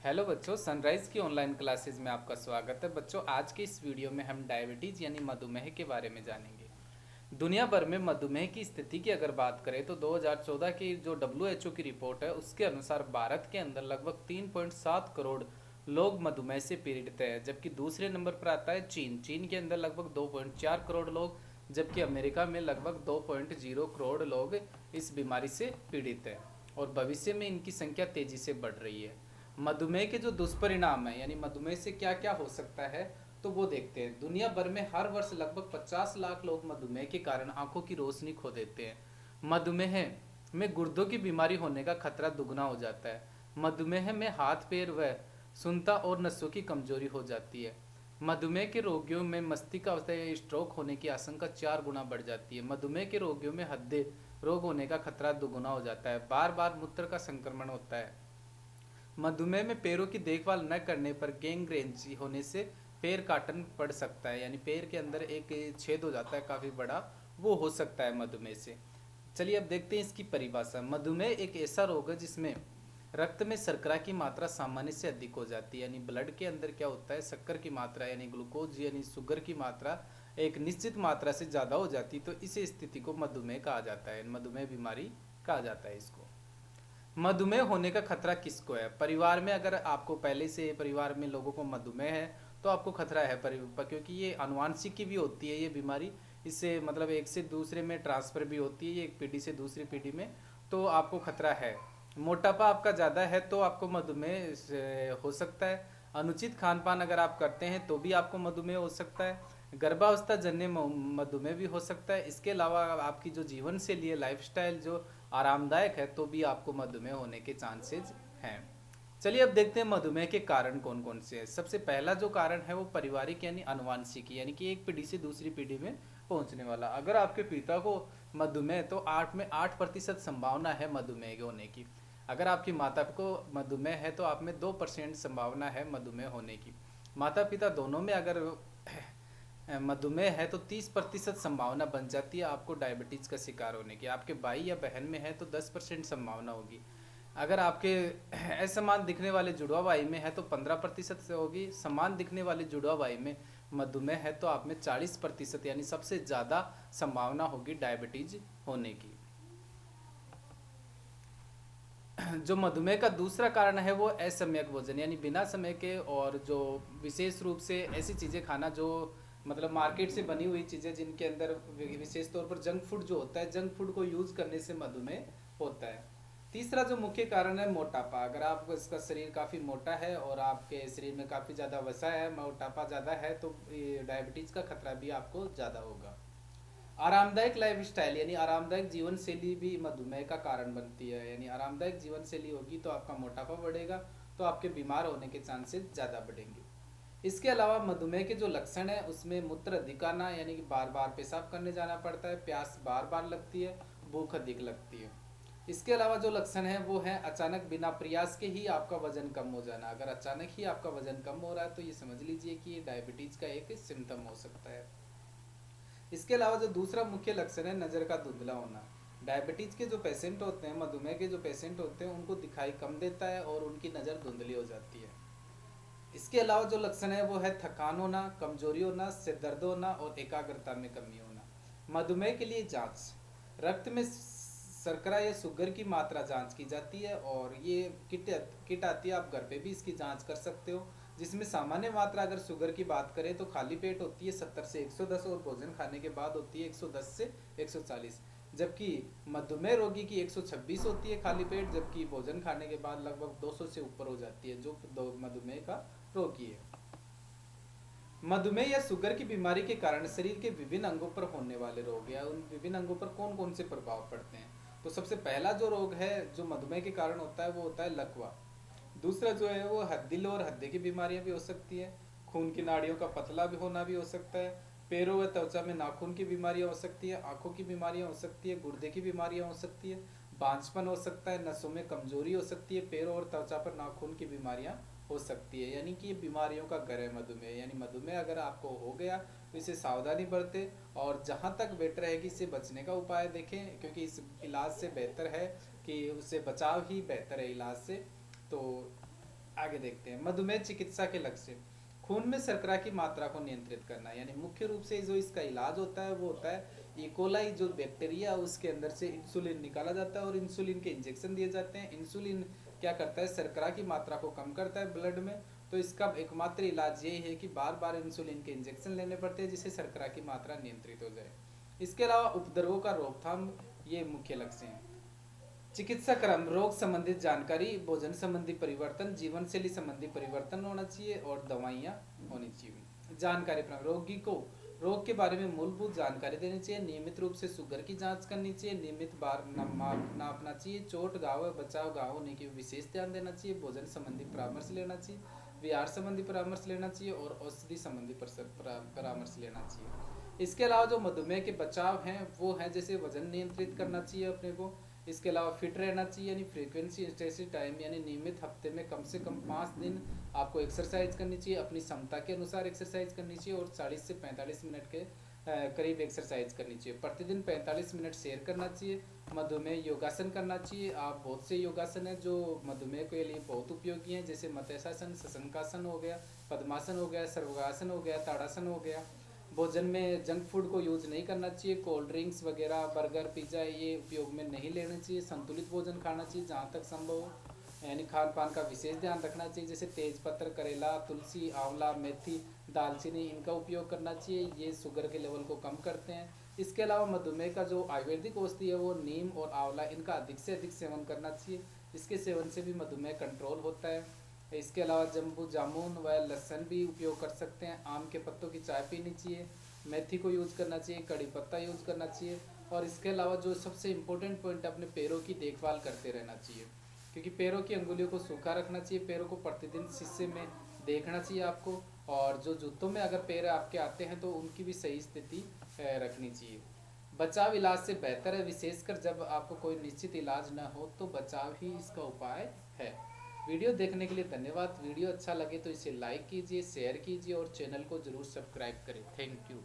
Hello बच्चों, sunrise की online classes में आपका स्वागत है। बच्चों, आज के इस वीडियो में हम डायबिटीज़ यानी मधुमेह के बारे में जानेंगे। दुनिया भर में मधुमेह की स्थिति की अगर बात करें तो 2014 की जो WHO की रिपोर्ट है उसके अनुसार भारत के अंदर लगभग 3.7 करोड़ लोग मधुमेह से पीड़ित हैं, जबकि दूसरे नंबर पर आता है चीन। चीन के अंदर लगभग 2.4 करोड़ लोग, जबकि अमेरिका में लगभग 2.0 करोड़ लोग इस बीमारी से पीड़ित हैं और भविष्य में इनकी संख्या तेजी से बढ़ रही है। मधुमेह के जो दुष्परिणाम है यानी मधुमेह से क्या क्या हो सकता है तो वो देखते हैं। दुनिया भर में हर वर्ष लगभग 50 लाख लोग मधुमेह के कारण आंखों की रोशनी खो देते हैं। मधुमेह में गुर्दों की बीमारी होने का खतरा दुगना हो जाता है। मधुमेह में हाथ पैर व सुनता और नसों की कमजोरी हो जाती है। मधुमेह के रोगियों में मस्तिष्क अवस्था या स्ट्रोक होने की आशंका 4 गुना बढ़ जाती है। मधुमेह के रोगियों में हृदय रोग होने का खतरा दुगुना हो जाता है। बार बार मूत्र का संक्रमण होता है। मधुमेह में पैरों की देखभाल न करने पर गैंग्रेन होने से पैर काटन पड़ सकता है, यानी पैर के अंदर एक छेद हो जाता है काफ़ी बड़ा, वो हो सकता है मधुमेह से। चलिए अब देखते हैं इसकी परिभाषा। मधुमेह एक ऐसा रोग है जिसमें रक्त में शर्करा की मात्रा सामान्य से अधिक हो जाती है, यानी ब्लड के अंदर क्या होता है, शक्कर की मात्रा यानी ग्लूकोज यानी शुगर की मात्रा एक निश्चित मात्रा से ज़्यादा हो जाती, तो इस स्थिति को मधुमेह कहा जाता है, मधुमेह बीमारी कहा जाता है इसको। मधुमेह होने का खतरा किसको है? परिवार में अगर आपको पहले से परिवार में लोगों को मधुमेह है तो आपको खतरा है क्योंकि ये आनुवांशिक की भी होती है ये बीमारी। इससे मतलब एक से दूसरे में ट्रांसफर भी होती है, ये एक पीढ़ी से दूसरी पीढ़ी में, तो आपको खतरा है। मोटापा आपका ज़्यादा है तो आपको मधुमेह हो सकता है। अनुचित खान पान अगर आप करते हैं तो भी आपको मधुमेह हो सकता है। गर्भावस्था जन्य मधुमेह भी हो सकता है। इसके अलावा आपकी जो जीवन शैली है, लाइफस्टाइल जो आरामदायक है, तो भी आपको मधुमेह होने के चांसेस हैं। चलिए अब देखते हैं मधुमेह के कारण कौन कौन से हैं। सबसे पहला जो कारण है वो पारिवारिक यानी आनुवांशिक, यानी कि एक पीढ़ी से दूसरी पीढ़ी में पहुंचने वाला। अगर आपके पिता को मधुमेह तो 8% संभावना है मधुमेह होने की। अगर आपकी माता को मधुमेह है तो आप में 2% संभावना है मधुमेह होने की। माता पिता दोनों में अगर मधुमेह है तो 30% संभावना बन जाती है आपको डायबिटीज़ का शिकार होने की। आपके भाई या बहन में है तो 10% संभावना होगी। अगर आपके असमान दिखने वाले जुड़वा भाई में है तो 15% से होगी। समान दिखने वाले जुड़वा भाई में मधुमेह है तो आप में 40% यानी सबसे ज़्यादा संभावना होगी डायबिटीज होने की। जो मधुमेह का दूसरा कारण है वो असम्यक भोजन, यानी बिना समय के, और जो विशेष रूप से ऐसी चीज़ें खाना जो मतलब मार्केट से बनी हुई चीज़ें जिनके अंदर विशेष तौर पर जंक फूड जो होता है, जंक फूड को यूज़ करने से मधुमेह होता है। तीसरा जो मुख्य कारण है मोटापा। अगर आपको इसका शरीर काफ़ी मोटा है और आपके शरीर में काफ़ी ज़्यादा वसा है, मोटापा ज़्यादा है, तो डायबिटीज़ का खतरा भी आपको ज़्यादा होगा। आरामदायक लाइफस्टाइल यानी आरामदायक जीवन शैली भी मधुमेह का कारण बनती है। यानी आरामदायक जीवन शैली होगी तो आपका मोटापा बढ़ेगा, तो आपके बीमार होने के चांसेस ज़्यादा बढ़ेंगे। इसके अलावा मधुमेह के जो लक्षण है उसमें मूत्र अधिक आना, यानी कि बार बार पेशाब करने जाना पड़ता है, प्यास बार बार लगती है, भूख अधिक लगती है। इसके अलावा जो लक्षण है वो है अचानक बिना प्रयास के ही आपका वजन कम हो जाना। अगर अचानक ही आपका वजन कम हो रहा है तो ये समझ लीजिए कि ये डायबिटीज़ का एक सिम्टम हो सकता है। इसके अलावा जो दूसरा मुख्य लक्षण है नज़र का धुंधला होना। डायबिटीज़ के जो पेशेंट होते हैं, मधुमेह के जो पेशेंट होते हैं, उनको दिखाई कम देता है और उनकी नज़र धुंधली हो जाती है। इसके अलावा जो लक्षण है वो है थकान होना, कमजोरी होना, सिर दर्द होना और एकाग्रता में कमी होना। मधुमेह के लिए जांच। रक्त में शर्करा या शुगर की मात्रा जांच की जाती है और ये किट आती है, आप घर पे भी इसकी जांच कर सकते हो, जिसमें सामान्य मात्रा अगर शुगर की बात करें तो खाली पेट होती है 70 से 110 और भोजन खाने के बाद होती है 110 से 140, जबकि मधुमेह रोगी की 126 होती है खाली पेट, जबकि भोजन खाने के बाद लगभग 200 से ऊपर हो जाती है जो मधुमेह का रोगी है। मधुमेह या शुगर की बीमारी के कारण शरीर के विभिन्न अंगों पर होने वाले रोग या उन विभिन्न अंगों पर कौन कौन से प्रभाव पड़ते हैं। तो सबसे पहला जो रोग है जो मधुमेह के कारण होता है वो होता है लकवा। दूसरा जो है वो दिल और हृदय की बीमारियां भी हो सकती है। खून की नाड़ियों का पतला भी होना भी हो सकता है। पैरों व त्वचा में नाखून की बीमारियां हो सकती है। आंखों की बीमारियां हो सकती है। गुर्दे की बीमारियां हो सकती है। बांझपन हो सकता है। नसों में कमजोरी हो सकती है। पैरों और त्वचा पर नाखून की बीमारियां हो सकती है। यानी कि ये बीमारियों का घर है मधुमेह। यानी मधुमेह अगर आपको हो गया तो इसे सावधानी बरतें और जहाँ तक बेटर रहेगी इससे बचने का उपाय देखें, क्योंकि इस इलाज से बेहतर है कि उससे बचाव ही बेहतर है इलाज से। तो आगे देखते हैं मधुमेह चिकित्सा के लक्ष्य। खून में शर्करा की मात्रा को नियंत्रित करना, यानी मुख्य रूप से जो इसका इलाज होता है वो होता है इकोलाई जो बैक्टीरिया उसके अंदर से इंसुलिन निकाला जाता है और इंसुलिन के इंजेक्शन दिए जाते हैं। इंसुलिन क्या करता है, शर्करा की मात्रा को कम करता है ब्लड में। तो इसका एकमात्र इलाज यही है कि बार बार इंसुलिन के इंजेक्शन लेने पड़ते हैं जिससे शर्करा की मात्रा नियंत्रित हो जाए। इसके अलावा उपद्रवों का रोकथाम, ये मुख्य लक्ष्य हैं। चिकित्सा क्रम, रोग संबंधित जानकारी, भोजन संबंधी परिवर्तन, जीवन शैली संबंधी परिवर्तन होना चाहिए और दवाइयाँ होनी चाहिए। जानकारी प्रणाली, रोगी को रोग के बारे में मूलभूत जानकारी देनी चाहिए। नियमित रूप से शुगर की जांच करनी चाहिए। नियमित बार नापना चाहिए। चोट घाव बचाव घाव होने की विशेष ध्यान देना चाहिए। भोजन संबंधी परामर्श लेना चाहिए। विहार संबंधी परामर्श लेना चाहिए और औषधि संबंधी परामर्श लेना चाहिए। इसके अलावा जो मधुमेह के बचाव हैं वो है जैसे वजन नियंत्रित करना चाहिए अपने को। इसके अलावा फिट रहना चाहिए, यानी फ्रीक्वेंसी इंटेंसिटी टाइम, यानी नियमित हफ्ते में कम से कम 5 दिन आपको एक्सरसाइज करनी चाहिए। अपनी क्षमता के अनुसार एक्सरसाइज करनी चाहिए और 40 से 45 मिनट के करीब एक्सरसाइज करनी चाहिए। प्रतिदिन 45 मिनट सैर करना चाहिए। मधुमेह योगासन करना चाहिए। आप बहुत से योगासन है जो मधुमेह के लिए बहुत उपयोगी हैं, जैसे मत्स्यासन, शशंकासन हो गया, पद्मासन हो गया, सर्वासन हो गया, ताड़ासन हो गया। भोजन में जंक फूड को यूज नहीं करना चाहिए। कोल्ड ड्रिंक्स वगैरह, बर्गर, पिज्ज़ा ये उपयोग में नहीं लेना चाहिए। संतुलित भोजन खाना चाहिए जहाँ तक संभव हो, यानी खान पान का विशेष ध्यान रखना चाहिए। जैसे तेज पत्तर, करेला, तुलसी, आंवला, मेथी, दालचीनी, इनका उपयोग करना चाहिए। ये शुगर के लेवल को कम करते हैं। इसके अलावा मधुमेह का जो आयुर्वेदिक औषधि है वो नीम और आंवला, इनका अधिक से अधिक सेवन करना चाहिए। इसके सेवन से भी मधुमेह कंट्रोल होता है। इसके अलावा जम्बू जामुन व लहसुन भी उपयोग कर सकते हैं। आम के पत्तों की चाय पीनी चाहिए। मेथी को यूज़ करना चाहिए। कड़ी पत्ता यूज़ करना चाहिए। और इसके अलावा जो सबसे इम्पोर्टेंट पॉइंट, अपने पैरों की देखभाल करते रहना चाहिए, क्योंकि पैरों की अंगुलियों को सूखा रखना चाहिए। पैरों को प्रतिदिन शीशे में देखना चाहिए आपको। और जो जूतों में अगर पैर आपके आते हैं तो उनकी भी सही स्थिति रखनी चाहिए। बचाव इलाज से बेहतर है, विशेषकर जब आपको कोई निश्चित इलाज न हो तो बचाव ही इसका उपाय है। वीडियो देखने के लिए धन्यवाद। वीडियो अच्छा लगे तो इसे लाइक कीजिए, शेयर कीजिए और चैनल को जरूर सब्सक्राइब करें। Thank you.